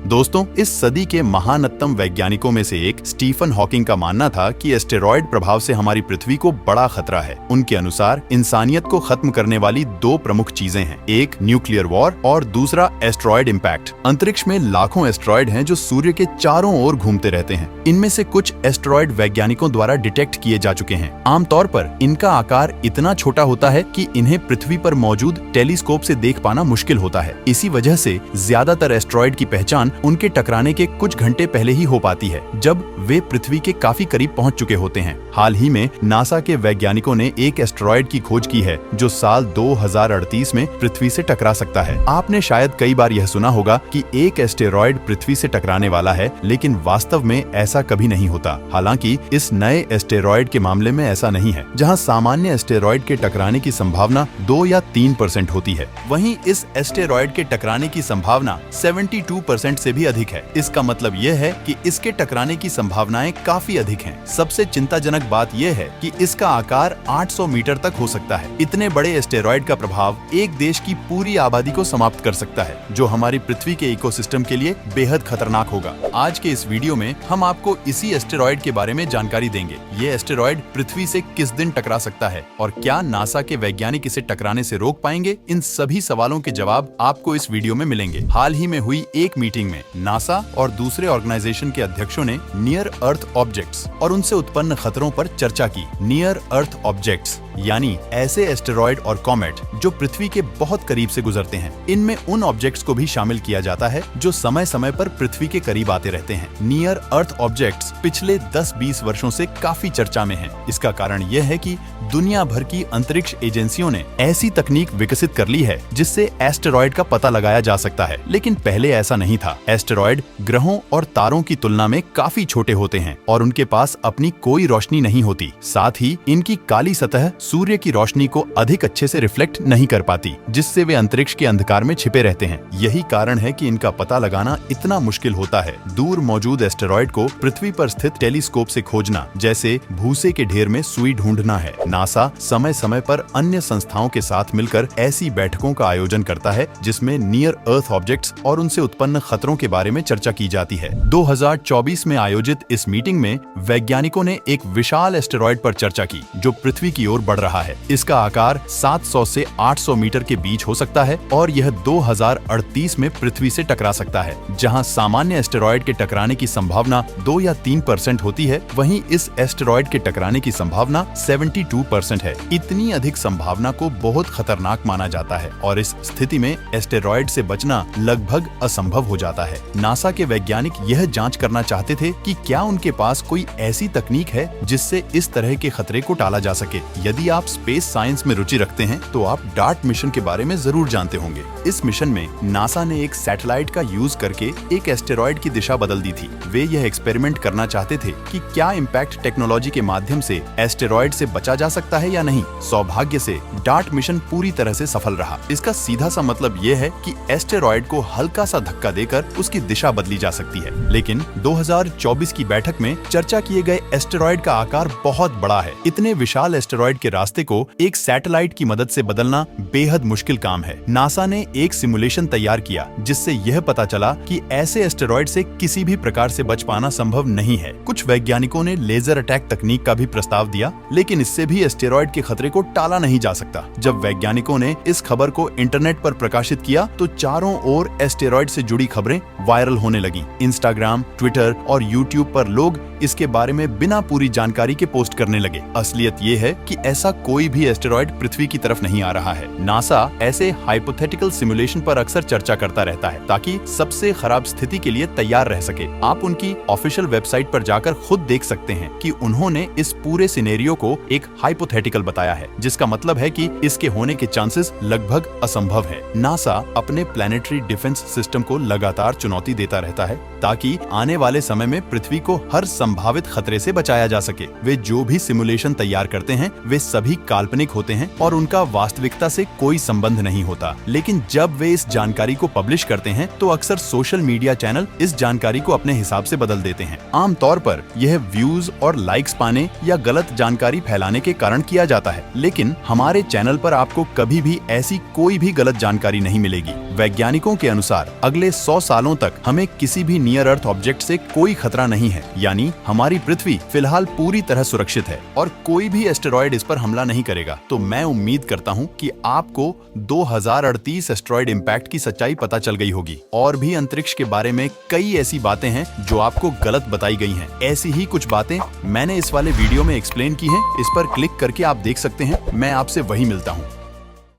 दोस्तों, इस सदी के महानतम वैज्ञानिकों में से एक स्टीफन हॉकिंग का मानना था कि एस्टेरॉयड प्रभाव से हमारी पृथ्वी को बड़ा खतरा है। उनके अनुसार इंसानियत को खत्म करने वाली दो प्रमुख चीजें हैं, एक न्यूक्लियर वॉर और दूसरा एस्टेरॉयड इम्पैक्ट। अंतरिक्ष में लाखों एस्टेरॉयड हैं जो सूर्य के चारों ओर घूमते रहते हैं। इनमें से कुछ एस्टेरॉयड वैज्ञानिकों द्वारा डिटेक्ट किए जा चुके हैं। आमतौर पर इनका आकार इतना छोटा होता है कि इन्हें पृथ्वी पर मौजूद टेलीस्कोप से देख पाना मुश्किल होता है। इसी वजह से ज्यादातर एस्टेरॉयड की पहचान उनके टकराने के कुछ घंटे पहले ही हो पाती है, जब वे पृथ्वी के काफी करीब पहुंच चुके होते हैं। हाल ही में नासा के वैज्ञानिकों ने एक एस्टेरॉयड की खोज की है जो साल 2038 में पृथ्वी से टकरा सकता है। आपने शायद कई बार यह सुना होगा कि एक एस्टेरॉयड पृथ्वी से टकराने वाला है, लेकिन वास्तव में ऐसा कभी नहीं होता। हालांकि इस नए एस्टेरॉयड के मामले में ऐसा नहीं है, जहां सामान्य एस्टेरॉयड के टकराने की संभावना 2 या 3% होती है, वहीं इस एस्टेरॉयड के टकराने की संभावना 72% से भी अधिक है। इसका मतलब यह है कि इसके टकराने की संभावनाएं काफी अधिक हैं। सबसे चिंताजनक बात यह है कि इसका आकार 800 मीटर तक हो सकता है। इतने बड़े एस्टेरॉयड का प्रभाव एक देश की पूरी आबादी को समाप्त कर सकता है, जो हमारी पृथ्वी के इकोसिस्टम के लिए बेहद खतरनाक होगा। आज के इस वीडियो में हम आपको इसी एस्टेरॉयड के बारे में जानकारी देंगे। ये एस्टेरॉयड पृथ्वी से किस दिन टकरा सकता है और क्या नासा के वैज्ञानिक इसे टकराने से रोक पाएंगे? इन सभी सवालों के जवाब आपको इस वीडियो में मिलेंगे। हाल ही में हुई एक मीटिंग में नासा और दूसरे ऑर्गेनाइजेशन के अध्यक्षों ने नियर अर्थ ऑब्जेक्ट्स और उनसे उत्पन्न खतरों पर चर्चा की। नियर अर्थ ऑब्जेक्ट्स यानी ऐसे एस्टेरॉयड और कॉमेट जो पृथ्वी के बहुत करीब से गुजरते हैं। इनमें उन ऑब्जेक्ट्स को भी शामिल किया जाता है जो समय समय पर पृथ्वी के करीब आते रहते हैं। नियर अर्थ ऑब्जेक्ट्स पिछले 10-20 वर्षों से काफी चर्चा में हैं। इसका कारण यह है कि दुनिया भर की अंतरिक्ष एजेंसियों ने ऐसी तकनीक विकसित कर ली है जिससे एस्टेरॉयड का पता लगाया जा सकता है, लेकिन पहले ऐसा नहीं था। एस्टेरॉयड ग्रहों और तारों की तुलना में काफी छोटे होते हैं और उनके पास अपनी कोई रोशनी नहीं होती। साथ ही इनकी काली सतह सूर्य की रोशनी को अधिक अच्छे से रिफ्लेक्ट नहीं कर पाती, जिससे वे अंतरिक्ष के अंधकार में छिपे रहते हैं। यही कारण है कि इनका पता लगाना इतना मुश्किल होता है। दूर मौजूद एस्टेरॉयड को पृथ्वी पर स्थित टेलीस्कोप से खोजना जैसे भूसे के ढेर में सुई ढूंढना है। नासा समय समय पर अन्य संस्थाओं के साथ मिलकर ऐसी बैठकों का आयोजन करता है जिसमें नियर अर्थ ऑब्जेक्ट्स और उनसे उत्पन्न खतरों के बारे में चर्चा की जाती है। 2024 में आयोजित इस मीटिंग में वैज्ञानिकों ने एक विशाल एस्टेरॉयड पर चर्चा की जो पृथ्वी की ओर बढ़ रहा है। इसका आकार 700 से 800 मीटर के बीच हो सकता है और यह 2038 में पृथ्वी से टकरा सकता है। जहां सामान्य एस्टेरॉयड के टकराने की संभावना 2 या 3% होती है, वहीं इस एस्टेरॉयड के टकराने की संभावना 72% है। इतनी अधिक संभावना को बहुत खतरनाक माना जाता है और इस स्थिति में एस्टेरॉयड से बचना लगभग असंभव हो जाता है। नासा के वैज्ञानिक यह जांच करना चाहते थे कि क्या उनके पास कोई ऐसी तकनीक है जिससे इस तरह के खतरे को टाला जा सके। यदि आप स्पेस साइंस में रुचि रखते हैं तो आप डार्ट मिशन के बारे में जरूर जानते होंगे। इस मिशन में नासा ने एक सैटेलाइट का यूज करके एक एस्टेरॉयड की दिशा बदल दी थी। वे यह एक्सपेरिमेंट करना चाहते थे कि क्या इम्पैक्ट टेक्नोलॉजी के माध्यम से एस्टेरॉयड से बचा जा सकता है या नहीं। सौभाग्य से डार्ट मिशन पूरी तरह से सफल रहा। इसका सीधा सा मतलब यह है कि एस्टेरॉयड को हल्का सा धक्का देकर उसकी दिशा बदली जा सकती है। लेकिन 2024 की बैठक में चर्चा किए गए एस्टेरॉयड का आकार बहुत बड़ा है। इतने विशाल एस्टेरॉयड के रास्ते को एक सैटेलाइट की मदद से बदलना बेहद मुश्किल काम है। नासा ने एक सिमुलेशन तैयार किया जिससे यह पता चला कि ऐसे एस्टेरॉयड से किसी भी प्रकार से बच पाना संभव नहीं है। कुछ वैज्ञानिकों ने लेजर अटैक तकनीक का भी प्रस्ताव दिया, लेकिन इससे भी एस्टेरॉयड के खतरे को टाला नहीं जा सकता। जब वैज्ञानिकों ने इस खबर को इंटरनेट पर प्रकाशित किया तो चारों ओर एस्टेरॉयड से जुड़ी खबरें वायरल होने लगी। इंस्टाग्राम, ट्विटर और यूट्यूब पर लोग इसके बारे में बिना पूरी जानकारी के पोस्ट करने लगे। असलियत ये है कि ऐसा कोई भी एस्टेरॉयड पृथ्वी की तरफ नहीं आ रहा है। नासा ऐसे हाइपोथेटिकल सिमुलेशन पर अक्सर चर्चा करता रहता है ताकि सबसे खराब स्थिति के लिए तैयार रह सके। आप उनकी ऑफिशियल वेबसाइट पर जाकर खुद देख सकते हैं कि उन्होंने इस पूरे सिनेरियो को एक हाइपोथेटिकल बताया है, जिसका मतलब है कि इसके होने के चांसेस लगभग असंभव है। नासा अपने प्लैनेटरी डिफेंस सिस्टम को लगातार चुनौती देता रहता है ताकि आने वाले समय में पृथ्वी को हर संभावित खतरे से बचाया जा सके। वे जो भी सिमुलेशन तैयार करते हैं वे सभी काल्पनिक होते हैं और उनका वास्तविकता से कोई संबंध नहीं होता। लेकिन जब वे इस जानकारी को पब्लिश करते हैं तो अक्सर सोशल मीडिया चैनल इस जानकारी को अपने हिसाब से बदल देते हैं। आमतौर पर यह व्यूज और लाइक्स पाने या गलत जानकारी फैलाने के कारण किया जाता है, लेकिन हमारे चैनल पर आपको कभी भी ऐसी कोई भी गलत जानकारी नहीं मिलेगी। वैज्ञानिकों के अनुसार अगले 100 सालों तक हमें किसी भी नियर अर्थ ऑब्जेक्ट से कोई खतरा नहीं है, यानी हमारी पृथ्वी फिलहाल पूरी तरह सुरक्षित है और कोई भी एस्टेरॉयड इस पर हमला नहीं करेगा। तो मैं उम्मीद करता हूं कि आपको 2038 एस्टेरॉयड इम्पैक्ट की सच्चाई पता चल गई होगी। और भी अंतरिक्ष के बारे में कई ऐसी बातें हैं जो आपको गलत बताई गई हैं। ऐसी ही कुछ बातें मैंने इस वाले वीडियो में एक्सप्लेन की हैं। इस पर क्लिक करके आप देख सकते हैं। मैं आपसे वही मिलता हूँ।